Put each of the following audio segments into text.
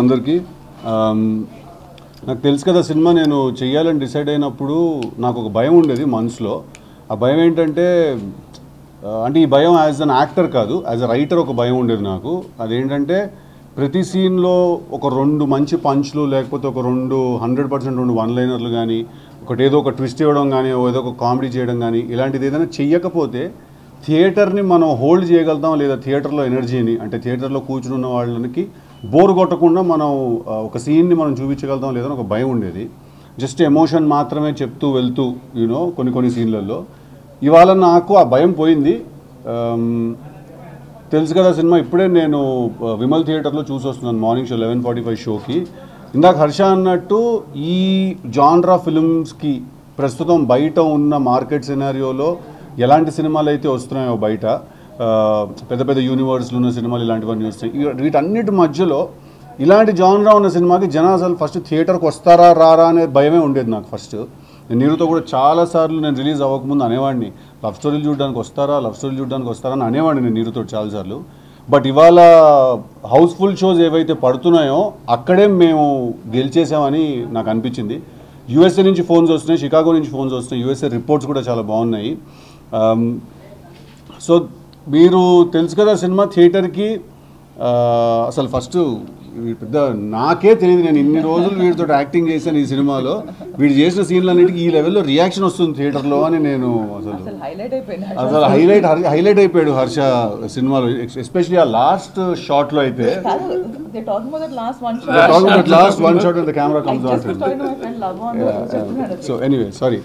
అందరికీ నాకు తెలుసు కదా సినిమా నేను చేయాలని డిసైడ్ అయినప్పుడు నాకు ఒక భయం ఉండేది మనసులో. ఆ భయం ఏంటంటే అంటే ఈ భయం యాజ్ అన్ యాక్టర్ కాదు, యాజ్ అ రైటర్ ఒక భయం ఉండేది నాకు. అదేంటంటే ప్రతి సీన్లో ఒక రెండు మంచి పంచ్లు లేకపోతే ఒక 100% రెండు వన్ లైనర్లు కానీ ఏదో ఒక ట్విస్ట్ ఇవ్వడం కానీ ఏదో ఒక కామెడీ చేయడం కానీ ఇలాంటిది ఏదైనా చెయ్యకపోతే థియేటర్ని మనం హోల్డ్ చేయగలుగుతాం లేదా థియేటర్లో ఎనర్జీని అంటే థియేటర్లో కూర్చుని ఉన్న వాళ్ళకి బోర్ కొట్టకుండా మనం ఒక సీన్ని మనం చూపించగలుగుతాం లేదని ఒక భయం ఉండేది. జస్ట్ ఎమోషన్ మాత్రమే చెప్తూ వెళ్తూ కొన్ని సీన్లలో. ఇవాళ నాకు ఆ భయం పోయింది. తెలుసు కదా సినిమా ఇప్పుడే నేను విమల్ థియేటర్లో చూసి వస్తున్నాను మార్నింగ్ షో 11:45 షోకి. ఇందాక హర్ష అన్నట్టు ఈ జాన్రా ఫిల్మ్స్కి ప్రస్తుతం బయట ఉన్న మార్కెట్ సినారియోలో ఎలాంటి సినిమాలు అయితే వస్తున్నాయో బయట పెద్ద పెద్ద యూనివర్స్లు ఉన్న సినిమాలు ఇలాంటివన్నీ వస్తాయి. వీటన్నిటి మధ్యలో ఇలాంటి జాన్రా ఉన్న సినిమాకి జనాలు అసలు ఫస్ట్ థియేటర్కి వస్తారా రారా అనే భయమే ఉండేది నాకు. ఫస్ట్ నేను నీరుతో కూడా చాలాసార్లు నేను రిలీజ్ అవ్వకముందు అనేవాడిని లవ్ స్టోరీలు చూడడానికి వస్తారా అని అనేవాడిని నేను నీరుతో చాలాసార్లు. బట్ ఇవాళ హౌస్ఫుల్ షోస్ ఏవైతే పడుతున్నాయో అక్కడే మేము గెలిచేసామని నాకు అనిపించింది. యూఎస్ఏ నుంచి ఫోన్స్ వస్తున్నాయి, షికాగో నుంచి ఫోన్స్ వస్తున్నాయి, యూఎస్ఏ రిపోర్ట్స్ కూడా చాలా బాగున్నాయి. సో మీరు తెలుసు కదా సినిమా థియేటర్కి అసలు ఫస్ట్ పెద్ద నాకే తెలియదు. నేను ఇన్ని రోజులు వీడితో యాక్టింగ్ చేశాను ఈ సినిమాలో, వీడు చేసిన సీన్లన్నిటికీ ఈ లెవెల్లో రియాక్షన్ వస్తుంది థియేటర్లో అని నేను అసలు హైలైట్ అయిపోయాడు హర్ష సినిమాలో, ఎస్పెషల్లీ ఆ లాస్ట్ షాట్లో అయితే. Last one shot the camera comes on. So anyway sorry.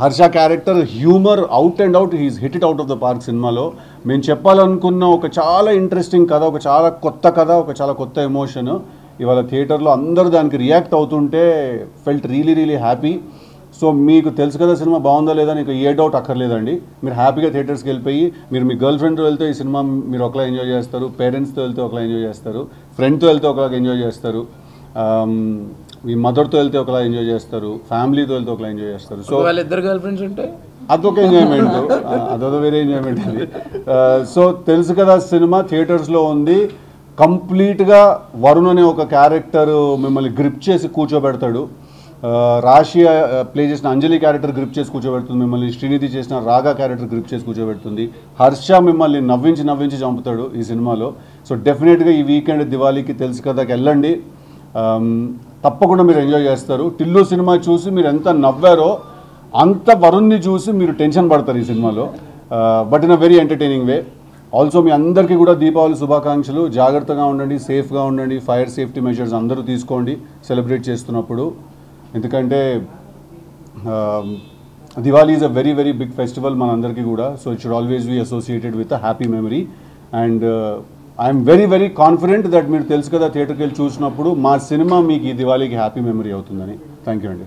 Harsha character humour out and out, he's hit it out of the park సినిమాలో. మేము చెప్పాలనుకున్న ఒక చాలా ఇంట్రెస్టింగ్ కథ, ఒక చాలా కొత్త కథ, ఒక చాలా కొత్త ఎమోషన్ ఇవాళ థియేటర్లో అందరూ దానికి రియాక్ట్ అవుతుంటే ఫెల్ట్ రియలీ హ్యాపీ. సో మీకు తెలుసు కదా సినిమా బాగుందా లేదా నీకు ఏ డౌట్ అక్కర్లేదండి. మీరు హ్యాపీగా థియేటర్స్కి వెళ్ళిపోయి మీరు మీ గర్ల్ ఫ్రెండ్తో వెళ్తే ఈ సినిమా మీరు ఒకలా ఎంజాయ్ చేస్తారు, పేరెంట్స్తో వెళ్తే ఒకలా ఎంజాయ్ చేస్తారు, ఫ్రెండ్తో వెళ్తే ఒకలా ఎంజాయ్ చేస్తారు, మీ మదర్తో వెళ్తే ఒకలా ఎంజాయ్ చేస్తారు, ఫ్యామిలీతో వెళ్తే ఒకలా ఎంజాయ్ చేస్తారు. సో ఇద్దరు గర్ల్ ఫ్రెండ్స్ ఉంటే అదొక ఎంజాయ్మెంట్, అదొక వేరే ఎంజాయ్మెంట్ అది. సో తెలుసు కదా సినిమా థియేటర్స్లో ఉంది. కంప్లీట్గా వరుణ్ అనే ఒక క్యారెక్టర్ మిమ్మల్ని గ్రిప్ చేసి కూర్చోబెడతాడు. రాశి ప్లే చేసిన అంజలి క్యారెక్టర్ గ్రిప్ చేసి కూర్చోబెడుతుంది మిమ్మల్ని, శ్రీనిధి చేసిన రాగా క్యారెక్టర్ గ్రిప్ చేసి కూర్చోబెడుతుంది, హర్ష మిమ్మల్ని నవ్వించి చంపుతాడు ఈ సినిమాలో. సో డెఫినెట్గా ఈ వీకెండ్ దివాళీకి తెలుసు కదాకి వెళ్ళండి, తప్పకుండా మీరు ఎంజాయ్ చేస్తారు. టిల్లు సినిమా చూసి మీరు ఎంత నవ్వారో అంత వరుణ్ని చూసి మీరు టెన్షన్ పడతారు ఈ సినిమాలో, but in a very entertaining way. Also మీ అందరికీ కూడా దీపావళి శుభాకాంక్షలు. జాగ్రత్తగా ఉండండి, సేఫ్గా ఉండండి, ఫైర్ సేఫ్టీ మెజర్స్ అందరూ తీసుకోండి సెలబ్రేట్ చేస్తున్నప్పుడు. ఎందుకంటే Diwali is a very big festival మనందరికీ కూడా. So it should always be associated with a happy memory. And I'm very confident that మీరు తెలుసు కదా థియేటర్కి వెళ్ళి చూసినప్పుడు మా సినిమా మీకు ఈ దివాళీకి హ్యాపీ మెమరీ అవుతుందని. థ్యాంక్ యూ అండి.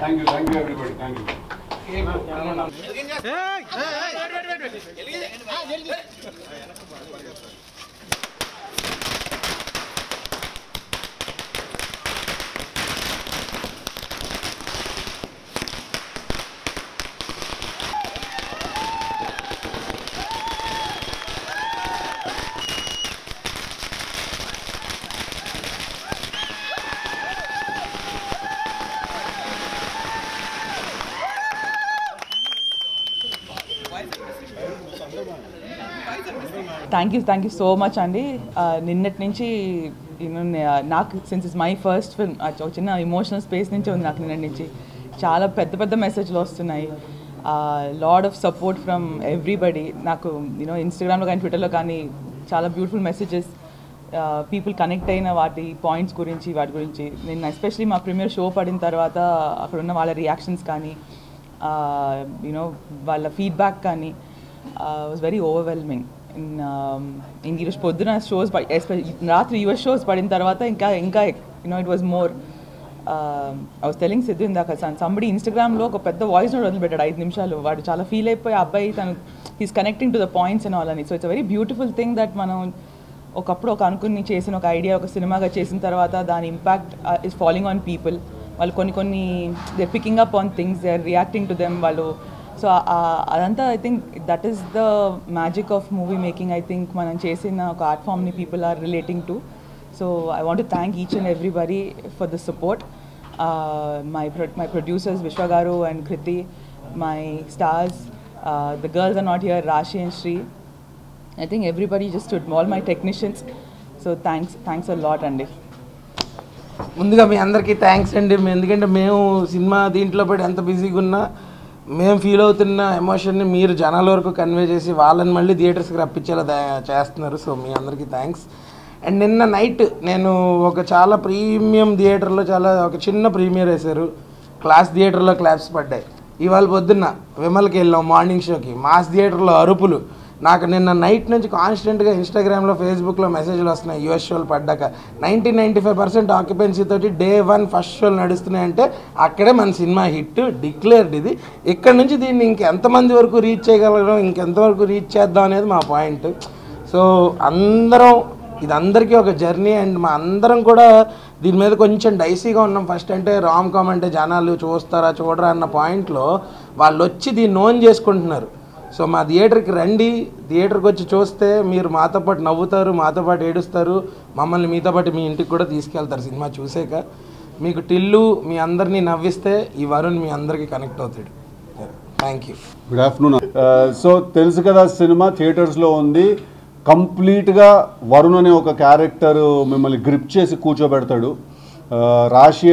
Thank you everybody. Thank you. Thank you so much అండి. నిన్నటి నుంచి నాకు since it's my first film ఒక చిన్న ఎమోషనల్ స్పేస్ నుంచి ఉంది నాకు. నిన్నటి నుంచి చాలా పెద్ద మెసేజ్లు వస్తున్నాయి. Lot of support from everybody. నాకు ఇన్స్టాగ్రామ్లో కానీ ట్విట్టర్లో కానీ చాలా బ్యూటిఫుల్ మెసేజెస్, పీపుల్ కనెక్ట్ అయిన వాటి పాయింట్స్ గురించి వాటి గురించి నేను ఎస్పెషలీ మా ప్రీమియర్ షో పడిన తర్వాత అక్కడ ఉన్న వాళ్ళ రియాక్షన్స్ కానీ యూనో వాళ్ళ ఫీడ్బ్యాక్ కానీ వాజ్ వెరీ ఓవర్వెల్మింగ్. ఇన్ ఈరోజు పొద్దున షోస్ రాత్రి యూఎస్ షోస్ పడిన తర్వాత ఇంకా you know it was more. I was telling Siddhu ఇందాక సంబడి ఇన్స్టాగ్రామ్లో ఒక పెద్ద వాయిస్ నోట్ వదిలిపెట్టాడు 5 నిమిషాలు. వాడు చాలా ఫీల్ అయిపోయి అబ్బాయి తను he's connecting to the points and all అని. So it's very beautiful thing that మనం ఒకప్పుడు ఒక అనుకుని చేసిన ఒక ఐడియా ఒక సినిమాగా చేసిన తర్వాత దాని impact is following on people. వాళ్ళు కొన్ని they picking up on things, they are reacting to them వాళ్ళు. సో అదంతా I think that is the magic of movie making. I think మనం చేసిన ఒక ఆర్ట్ ఫామ్ని people are relating to. So I want to thank each and everybody for the support. My producers Vishwa Garu and Kriti, my stars, the girls are not here, Rashi and Shri. I think everybody just stood, all my technicians. So thanks a lot అండి. ముందుగా మీ అందరికీ thanks అండి. ఎందుకంటే మేము cinema దీంట్లో పడి ఎంత బిజీగా ఉన్నా మేము ఫీల్ అవుతున్న ఎమోషన్ని మీరు జనాల వరకు కన్వే చేసి వాళ్ళని మళ్ళీ థియేటర్స్కి రప్పించేలా చేస్తున్నారు. సో మీ అందరికీ థ్యాంక్స్. అండ్ నిన్న నైట్ నేను ఒక చాలా ప్రీమియం థియేటర్లో ఒక చిన్న ప్రీమియర్ వేశారు. క్లాస్ థియేటర్లో క్లాప్స్ పడ్డాయి. ఇవాళ పొద్దున్న విమల్కి వెళ్ళాం మార్నింగ్ షోకి. మాస్ థియేటర్లో అరుపులు. నాకు నిన్న నైట్ నుంచి కాన్స్టెంట్గా ఇన్స్టాగ్రామ్లో ఫేస్బుక్లో మెసేజ్లు వస్తున్నాయి. యూఎస్ షోలు పడ్డాక 95% ఆక్యుపెన్సీ తోటి Day 1 ఫస్ట్ షోలు నడుస్తున్నాయంటే అక్కడే మన సినిమా హిట్ డిక్లేర్డ్. ఇది ఇక్కడ నుంచి దీన్ని ఇంకెంతమంది వరకు రీచ్ చేయగలగడం, ఇంకెంతవరకు రీచ్ చేద్దాం అనేది మా పాయింట్. సో అందరం ఇది అందరికీ ఒక జర్నీ. అండ్ మా అందరం కూడా దీని మీద కొంచెం డైసీగా ఉన్నాం. ఫస్ట్ అంటే రామ్ కామ్ అంటే జనాలు చూస్తారా చూడరా అన్న పాయింట్లో వాళ్ళు వచ్చి దీన్ని ఓన్ చేసుకుంటున్నారు. సో మా థియేటర్కి రండి, థియేటర్కి వచ్చి చూస్తే మీరు మాతో పాటు నవ్వుతారు, మాతో పాటు ఏడుస్తారు, మమ్మల్ని మీతో పాటు మీ ఇంటికి కూడా తీసుకెళ్తారు. సినిమా చూసాక మీకు టిల్లు మీ అందరినీ నవ్విస్తే ఈ వరుణ్ మీ అందరికీ కనెక్ట్ అవుతాడు. Thank you. Good afternoon. So తెలుసు కదా సినిమా థియేటర్స్లో ఉంది. కంప్లీట్గా వరుణ్ అనే ఒక క్యారెక్టర్ మిమ్మల్ని గ్రిప్ చేసి కూర్చోబెడతాడు. రాశి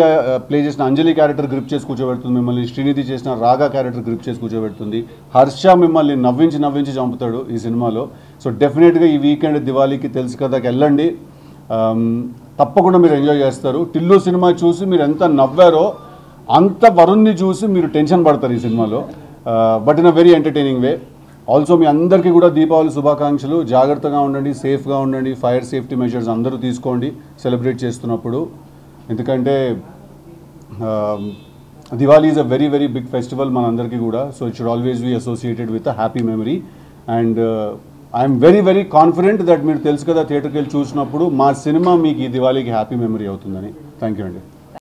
ప్లే చేసిన అంజలి క్యారెక్టర్ గ్రిప్ చేసి కూర్చోబెడుతుంది మిమ్మల్ని. శ్రీనిధి చేసిన రాగా క్యారెక్టర్ గ్రిప్ చేసి కూర్చోబెడుతుంది. హర్ష మిమ్మల్ని నవ్వించి చంపుతాడు ఈ సినిమాలో. సో డెఫినెట్గా ఈ వీకెండ్ దివాళీకి తెలుసు కదాకి వెళ్ళండి, తప్పకుండా మీరు ఎంజాయ్ చేస్తారు. టిల్లు సినిమా చూసి మీరు ఎంత నవ్వారో అంత వరుణ్ని చూసి మీరు టెన్షన్ పడతారు ఈ సినిమాలో, but in a very entertaining way. Also మీ అందరికీ కూడా దీపావళి శుభాకాంక్షలు. జాగ్రత్తగా ఉండండి, సేఫ్గా ఉండండి, ఫైర్ సేఫ్టీ మెజర్స్ అందరూ తీసుకోండి సెలబ్రేట్ చేస్తున్నప్పుడు. ఎందుకంటే Diwali is a very very big festival మనందరికీ కూడా. So it should always be associated with a happy memory. And I'm very very confident that మీరు తెలుసు కదా థియేటర్కి వెళ్ళి చూసినప్పుడు మా సినిమా మీకు ఈ దివాళీకి హ్యాపీ మెమరీ అవుతుందని. థ్యాంక్ యూ అండి.